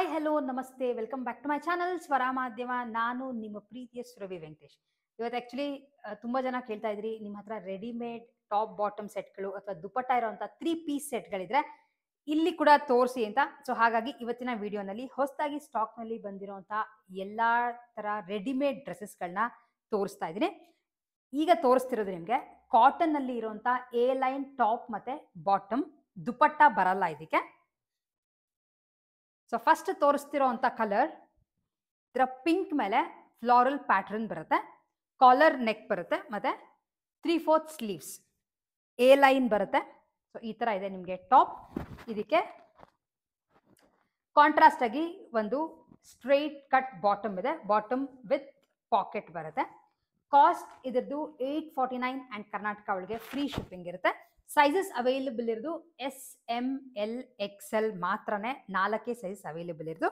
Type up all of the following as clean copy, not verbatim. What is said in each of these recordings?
Hi hello ನಮಸ್ತೆ welcome back to my channel Swara Madhyama. ನಾನು ನಿಮ್ಮ ಪ್ರೀತಿಯ ಸುರಭಿ ವೆಂಕಟೇಶ್. ಇವತ್ತು ಆ್ಯಕ್ಚುಲಿ ತುಂಬ ಜನ ಕೇಳ್ತಾ ಇದ್ರಿ, ನಿಮ್ಮ ಹತ್ರ ರೆಡಿಮೇಡ್ ಟಾಪ್ ಬಾಟಮ್ ಸೆಟ್ಗಳು ಅಥವಾ ದುಪಟ್ಟ ಇರೋಂಥ 3 ಪೀಸ್ ಸೆಟ್ಗಳಿದ್ರೆ ಇಲ್ಲಿ ಕೂಡ ತೋರಿಸಿ ಅಂತ. ಸೊ ಹಾಗಾಗಿ ಇವತ್ತಿನ ವಿಡಿಯೋನಲ್ಲಿ ಹೊಸದಾಗಿ ಸ್ಟಾಕ್ನಲ್ಲಿ ಬಂದಿರೋಂಥ ಎಲ್ಲ ಥರ ರೆಡಿಮೇಡ್ ಡ್ರೆಸ್ಸಸ್ಗಳನ್ನ ತೋರಿಸ್ತಾ ಇದ್ದೀನಿ. ಈಗ ತೋರಿಸ್ತಿರೋದು ನಿಮಗೆ ಕಾಟನ್ನಲ್ಲಿ ಇರೋಂಥ ಎ ಲೈನ್ ಟಾಪ್ ಮತ್ತು ಬಾಟಮ್, ದುಪಟ್ಟ ಬರಲ್ಲ ಇದಕ್ಕೆ. ಸೊ ಫಸ್ಟ್ ತೋರಿಸ್ತಿರೋ ಅಂಥ ಕಲರ್, ಇದರ ಪಿಂಕ್ ಮೇಲೆ ಫ್ಲಾರಲ್ ಪ್ಯಾಟರ್ನ್ ಬರುತ್ತೆ, ಕಾಲರ್ ನೆಕ್ ಬರುತ್ತೆ ಮತ್ತು 3/4 ಸ್ಲೀವ್ಸ್, ಎ ಲೈನ್ ಬರುತ್ತೆ. ಸೊ ಈ ಥರ ಇದೆ ನಿಮಗೆ ಟಾಪ್. ಇದಕ್ಕೆ ಕಾಂಟ್ರಾಸ್ಟ್ ಆಗಿ ಒಂದು ಸ್ಟ್ರೈಟ್ ಕಟ್ ಬಾಟಮ್ ಇದೆ, ಬಾಟಮ್ ವಿತ್ ಪಾಕೆಟ್ ಬರುತ್ತೆ. ಕಾಸ್ಟ್ ಇದರದ್ದು 849 ಆ್ಯಂಡ್ ಕರ್ನಾಟಕ ಒಳಗೆ ಫ್ರೀ ಶಿಪ್ಪಿಂಗ್ ಇರುತ್ತೆ. ಸೈಜಸ್ ಅವೈಲೇಬಲ್ ಇರೋದು SML XL ಮಾತ್ರನೇ, 4 ಸೈಜಸ್ ಅವೈಲೇಬಲ್ ಇರೋದು.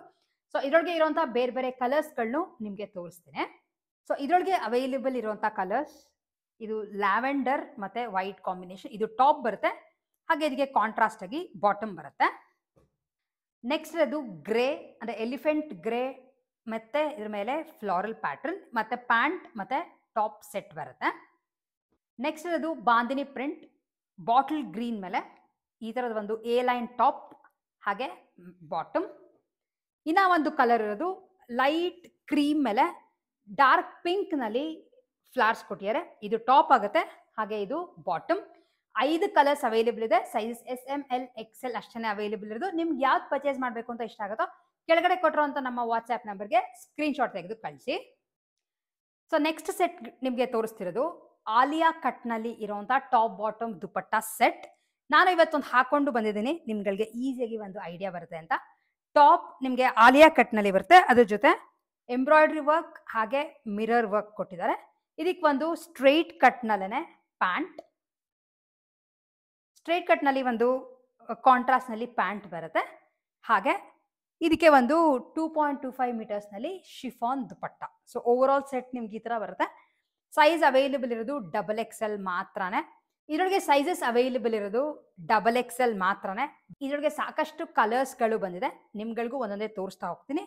ಸೊ ಇದರೊಳಗೆ ಇರುವಂಥ ಬೇರೆ ಬೇರೆ ಕಲರ್ಸ್ಗಳನ್ನು ನಿಮಗೆ ತೋರಿಸ್ತೀನಿ. ಸೊ ಇದರೊಳಗೆ ಅವೈಲೇಬಲ್ ಇರುವಂಥ ಕಲರ್ಸ್, ಇದು ಲ್ಯಾವೆಂಡರ್ ಮತ್ತು ವೈಟ್ ಕಾಂಬಿನೇಷನ್, ಇದು ಟಾಪ್ ಬರುತ್ತೆ. ಹಾಗೆ ಇದಕ್ಕೆ ಕಾಂಟ್ರಾಸ್ಟ್ ಆಗಿ ಬಾಟಮ್ ಬರುತ್ತೆ. ನೆಕ್ಸ್ಟ್ ಅದು ಗ್ರೇ ಅಂದರೆ ಎಲಿಫೆಂಟ್ ಗ್ರೇ ಮತ್ತು ಇದ್ರ ಮೇಲೆ ಫ್ಲಾರಲ್ ಪ್ಯಾಟರ್ನ್ ಮತ್ತು ಪ್ಯಾಂಟ್ ಮತ್ತು ಟಾಪ್ ಸೆಟ್ ಬರುತ್ತೆ. ನೆಕ್ಸ್ಟ್ ಅದು ಬಾಂದಿನಿ ಪ್ರಿಂಟ್, ಬಾಟಲ್ ಗ್ರೀನ್ ಮೇಲೆ ಈ ಥರದ ಒಂದು ಎ ಲೈನ್ ಟಾಪ್ ಹಾಗೆ ಬಾಟಮ್. ಇನ್ನು ಒಂದು ಕಲರ್ ಇರೋದು ಲೈಟ್ ಕ್ರೀಮ್ ಮೇಲೆ ಡಾರ್ಕ್ ಪಿಂಕ್ನಲ್ಲಿ ಫ್ಲವರ್ಸ್ ಕೊಟ್ಟಿದ್ದಾರೆ, ಇದು ಟಾಪ್ ಆಗುತ್ತೆ. ಹಾಗೆ ಇದು ಬಾಟಮ್. 5 ಕಲರ್ಸ್ ಅವೈಲೇಬಲ್ ಇದೆ. ಸೈಜಸ್ SML XL ಅಷ್ಟೇ ಅವೈಲೇಬಲ್ ಇರೋದು. ನಿಮ್ಗೆ ಯಾವ್ದು ಪರ್ಚೇಸ್ ಮಾಡಬೇಕು ಅಂತ ಇಷ್ಟ ಆಗುತ್ತೋ ಕೆಳಗಡೆ ಕೊಟ್ಟಿರೋಂಥ ನಮ್ಮ ವಾಟ್ಸ್ಆ್ಯಪ್ ನಂಬರ್ಗೆ ಸ್ಕ್ರೀನ್ಶಾಟ್ ತೆಗೆದು ಕಳಿಸಿ. ಸೊ ನೆಕ್ಸ್ಟ್ ಸೆಟ್ ನಿಮಗೆ ತೋರಿಸ್ತಿರೋದು ಆಲಿಯಾ ಕಟ್ನಲ್ಲಿ ಇರೋಂಥ ಟಾಪ್ ಬಾಟಮ್ ದುಪಟ್ಟ ಸೆಟ್. ನಾನು ಇವತ್ತೊಂದು ಹಾಕೊಂಡು ಬಂದಿದ್ದೀನಿ, ನಿಮ್ಗಳಿಗೆ ಈಸಿಯಾಗಿ ಒಂದು ಐಡಿಯಾ ಬರುತ್ತೆ ಅಂತ. ಟಾಪ್ ನಿಮಗೆ ಆಲಿಯಾ ಕಟ್ನಲ್ಲಿ ಬರುತ್ತೆ, ಅದ್ರ ಜೊತೆ ಎಂಬ್ರಾಯ್ಡ್ರಿ ವರ್ಕ್ ಹಾಗೆ ಮಿರರ್ ವರ್ಕ್ ಕೊಟ್ಟಿದ್ದಾರೆ. ಇದಕ್ಕೆ ಒಂದು ಸ್ಟ್ರೈಟ್ ಕಟ್ನಲ್ಲೇ ಪ್ಯಾಂಟ್, ಸ್ಟ್ರೈಟ್ ಕಟ್ನಲ್ಲಿ ಒಂದು ಕಾಂಟ್ರಾಸ್ಟ್ನಲ್ಲಿ ಪ್ಯಾಂಟ್ ಬರುತ್ತೆ. ಹಾಗೆ ಇದಕ್ಕೆ ಒಂದು 2.25 ಮೀಟರ್ಸ್ನಲ್ಲಿ chiffon dupatta. So overall set ನಿಮ್ಗೆ ಈ ಥರ ಬರುತ್ತೆ. ಸೈಜ್ ಅವೈಲೇಬಲ್ ಇರೋದು XXL ಮಾತ್ರನೇ. ಇದರೊಳಗೆ ಸೈಜಸ್ ಅವೈಲೇಬಲ್ ಇರೋದು XXL ಮಾತ್ರನೇ. ಇದರೊಳಗೆ ಸಾಕಷ್ಟು ಕಲರ್ಸ್ಗಳು ಬಂದಿದೆ, ನಿಮ್ಗಳಿಗೂ ಒಂದೊಂದೇ ತೋರಿಸ್ತಾ ಹೋಗ್ತೀನಿ.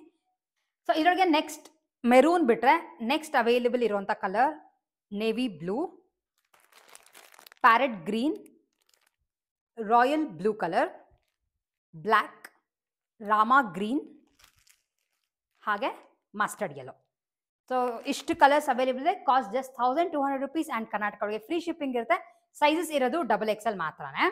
ಸೊ ಇದರೊಳಗೆ ನೆಕ್ಸ್ಟ್ ಮೆರೂನ್ ಬಿಟ್ಟರೆ ನೆಕ್ಸ್ಟ್ ಅವೈಲೇಬಲ್ ಇರುವಂಥ colour navy blue, parrot green, royal blue colour, black, Rama green ಹಾಗೆ ಮಸ್ಟರ್ಡ್ ಯೆಲ್ಲೋ. ಸೊ ಇಷ್ಟು ಕಲರ್ಸ್ ಅವೈಲೇಬಲ್ ಇದೆ. Cost just 1200 rupees and Karnataka ಒಳಗೆ ಫ್ರೀ ಶಿಪ್ಪಿಂಗ್ ಇರುತ್ತೆ. ಸೈಜಸ್ ಇರೋದು XXL ಮಾತ್ರನೇ.